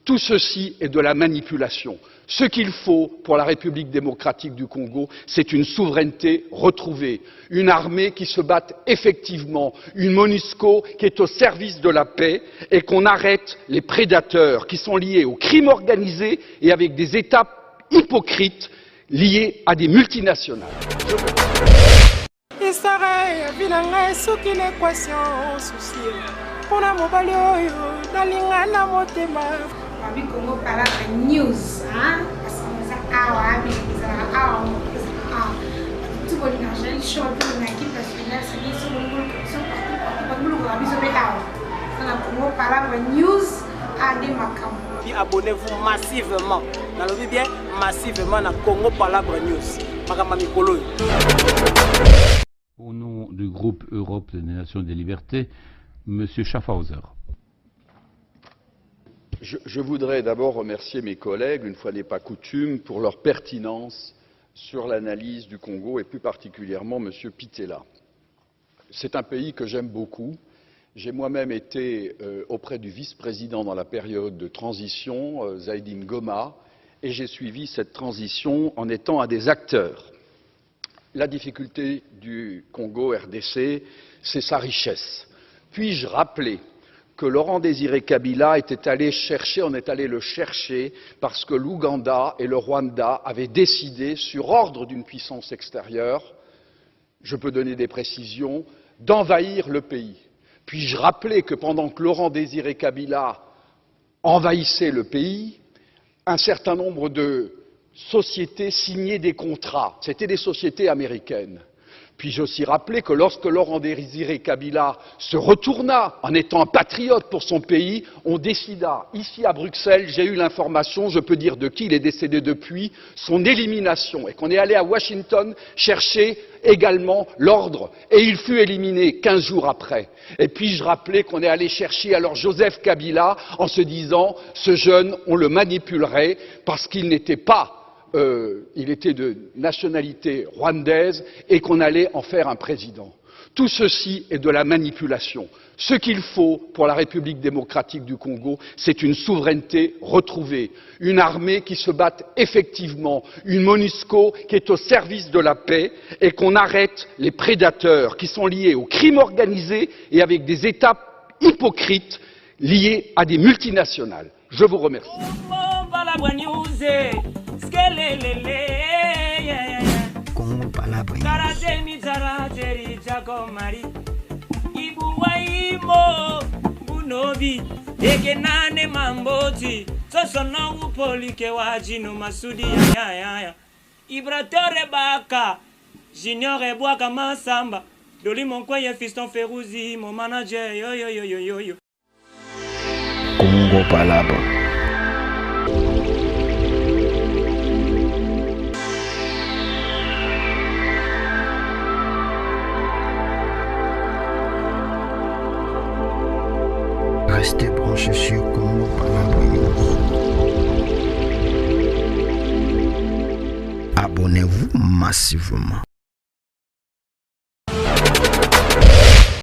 Tout ceci est de la manipulation. Ce qu'il faut pour la République démocratique du Congo, c'est une souveraineté retrouvée, une armée qui se batte effectivement, une MONUSCO qui est au service de la paix et qu'on arrête les prédateurs qui sont liés au crime organisé et avec des États hypocrites liés à des multinationales. Congo Palabre News, hein? Parce que ça a tout le monde a chaud pour une équipe nationale, c'est Congo Palabre News a des macam. Abonnez-vous massivement, n'allez bien massivement à Congo Palabre News. Au nom du groupe Europe des Nations et des Libertés, M. Schaffhauser. Je voudrais d'abord remercier mes collègues, une fois n'est pas coutume, pour leur pertinence sur l'analyse du Congo et plus particulièrement M. Pittella. C'est un pays que j'aime beaucoup. J'ai moi-même été auprès du vice-président dans la période de transition, Zaidi Ngoma, et j'ai suivi cette transition en étant un des acteurs. La difficulté du Congo RDC, c'est sa richesse. Puis-je rappeler que Laurent Désiré Kabila était allé chercher, on est allé le chercher parce que l'Ouganda et le Rwanda avaient décidé, sur ordre d'une puissance extérieure, je peux donner des précisions, d'envahir le pays. Puis-je rappeler que pendant que Laurent Désiré Kabila envahissait le pays, un certain nombre de sociétés signaient des contrats. C'était des sociétés américaines. Puis-je aussi rappeler que lorsque Laurent Désiré Kabila se retourna en étant un patriote pour son pays, on décida, ici à Bruxelles, j'ai eu l'information, je peux dire de qui, il est décédé depuis, son élimination, et qu'on est allé à Washington chercher également l'ordre, et il fut éliminé 15 jours après. Et puis-je rappeler qu'on est allé chercher alors Joseph Kabila en se disant, ce jeune, on le manipulerait parce qu'il n'était pas il était de nationalité rwandaise et qu'on allait en faire un président. Tout ceci est de la manipulation. Ce qu'il faut pour la République démocratique du Congo, c'est une souveraineté retrouvée, une armée qui se batte effectivement, une MONUSCO qui est au service de la paix et qu'on arrête les prédateurs qui sont liés au crime organisé et avec des États hypocrites liés à des multinationales. Je vous remercie. Congo Palabre Egenane mamboti sosonongu polike wajino masudi ya Ibratore baka Junior ebwaka masamba Doli monkweye fiston Feruzi mon manager yo Congo Palabre. Restez branchés sur Congo Palabre News. Abonnez-vous massivement.